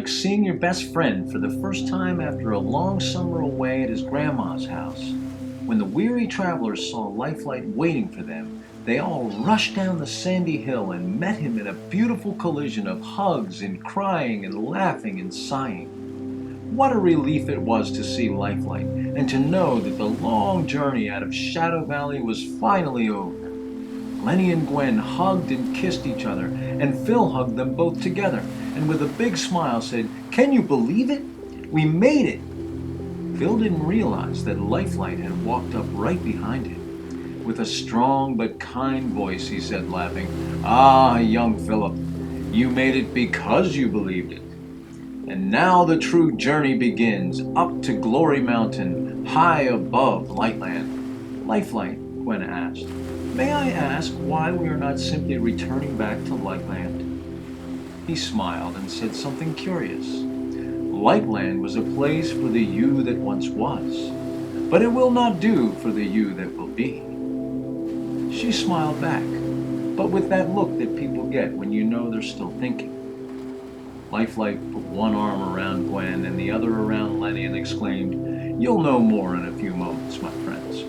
like seeing your best friend for the first time after a long summer away at his grandma's house. When the weary travelers saw Lifelight waiting for them, they all rushed down the sandy hill and met him in a beautiful collision of hugs and crying and laughing and sighing. What a relief it was to see Lifelight and to know that the long journey out of Shadowvalley was finally over. Lenny and Gwen hugged and kissed each other, and Phil hugged them both together, and with a big smile said, "Can you believe it? We made it!" Phil didn't realize that Lifelight had walked up right behind him. With a strong but kind voice, he said, laughing, "Ah, young Philip, you made it because you believed it. And now the true journey begins, up to Glory Mountain, high above Lightland." "Lifelight," Gwen asked, "may I ask why we are not simply returning back to Lightland?" He smiled and said something curious. "Lightland was a place for the you that once was, but it will not do for the you that will be." She smiled back, but with that look that people get when you know they're still thinking. Lifelight put one arm around Gwen and the other around Lenny and exclaimed, "You'll know more in a few moments, my friends."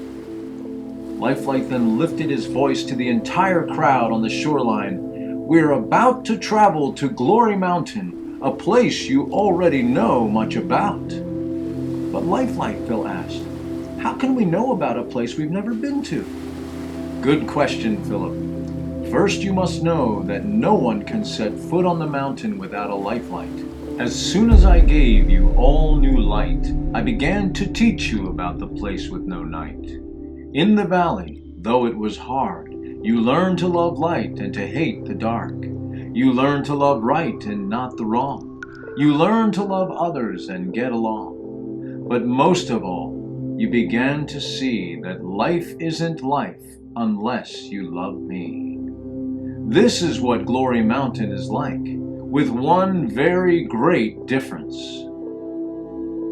Lifelight then lifted his voice to the entire crowd on the shoreline. "We're about to travel to Glory Mountain, a place you already know much about." "But Lifelight," Phil asked, "how can we know about a place we've never been to?" "Good question, Philip. First, you must know that no one can set foot on the mountain without a Lifelight. As soon as I gave you all new light, I began to teach you about the place with no night. In the valley, though it was hard, you learned to love light and to hate the dark. You learned to love right and not the wrong. You learned to love others and get along. But most of all, you began to see that life isn't life unless you love me. This is what Glory Mountain is like, with one very great difference."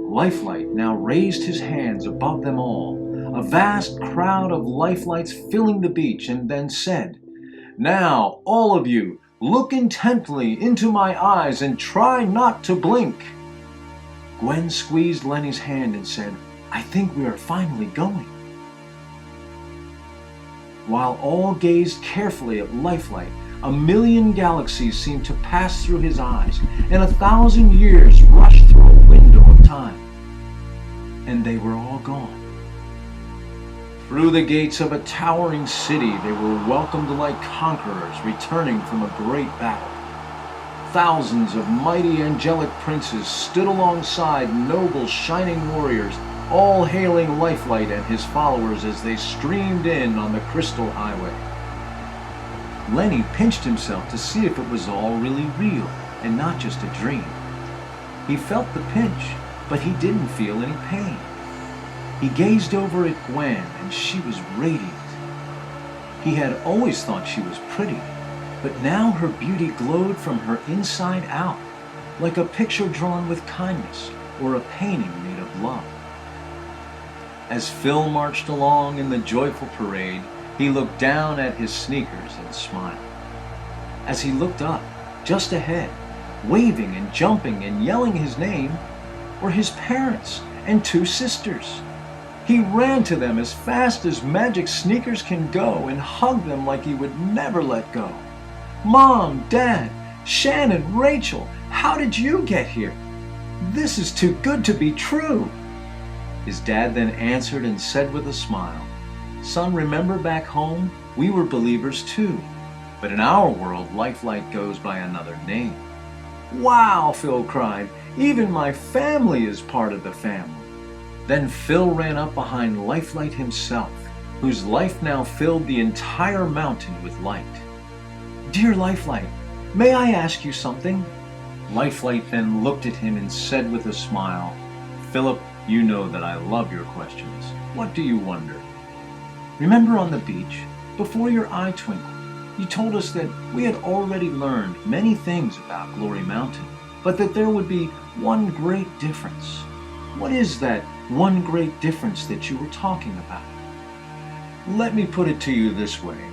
Lifelight now raised his hands above them all, a vast crowd of Lifelights filling the beach, and then said, "Now, all of you, look intently into my eyes and try not to blink." Gwen squeezed Lenny's hand and said, "I think we are finally going." While all gazed carefully at Lifelight, a million galaxies seemed to pass through his eyes, and 1,000 years rushed through a window of time. And they were all gone. Through the gates of a towering city, they were welcomed like conquerors returning from a great battle. Thousands of mighty angelic princes stood alongside noble shining warriors, all hailing Lifelight and his followers as they streamed in on the Crystal Highway. Lenny pinched himself to see if it was all really real and not just a dream. He felt the pinch, but he didn't feel any pain. He gazed over at Gwen, and she was radiant. He had always thought she was pretty, but now her beauty glowed from her inside out, like a picture drawn with kindness or a painting made of love. As Phil marched along in the joyful parade, he looked down at his sneakers and smiled. As he looked up, just ahead, waving and jumping and yelling his name, were his parents and 2 sisters. He ran to them as fast as magic sneakers can go and hugged them like he would never let go. "Mom, Dad, Shannon, Rachel, how did you get here? This is too good to be true." His dad then answered and said with a smile, "Son, remember back home, we were believers too. But in our world, Lifelight goes by another name." "Wow," Phil cried, "even my family is part of the family." Then Phil ran up behind Lifelight himself, whose life now filled the entire mountain with light. "Dear Lifelight, may I ask you something?" Lifelight then looked at him and said with a smile, "Philip, you know that I love your questions. What do you wonder?" "Remember on the beach, before your eye twinkled, you told us that we had already learned many things about Glory Mountain, but that there would be one great difference. What is that one great difference that you were talking about?" "Let me put it to you this way.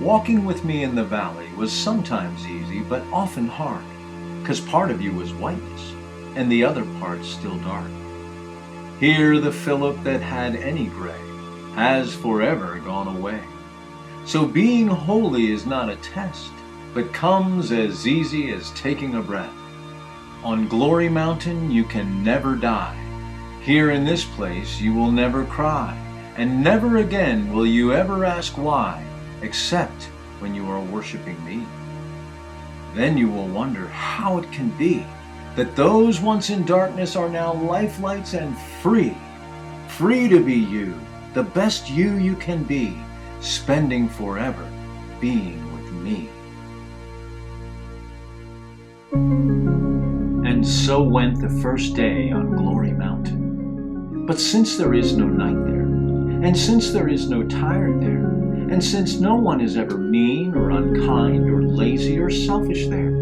Walking with me in the valley was sometimes easy, but often hard. 'cause part of you was whiteness, and the other part still dark. Here the Philip that had any gray has forever gone away. So being holy is not a test, but comes as easy as taking a breath. On Glory Mountain you can never die. Here in this place you will never cry, and never again will you ever ask why, except when you are worshiping me. Then you will wonder how it can be that those once in darkness are now lifelights and free to be you, the best you can be, spending forever being with me. And so went the first day on Glory Mountain. But since there is no night there, and since there is no tired there, and since no one is ever mean or unkind or lazy or selfish there,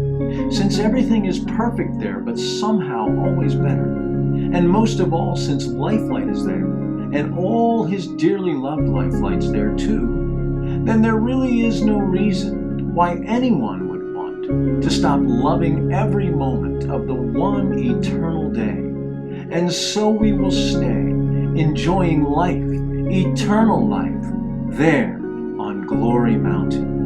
since everything is perfect there but somehow always better, and most of all since Lifelight is there, and all his dearly loved lifelights there too, then there really is no reason why anyone would want to stop loving every moment of the one eternal day. And so we will stay enjoying life, eternal life, there on Glory Mountain.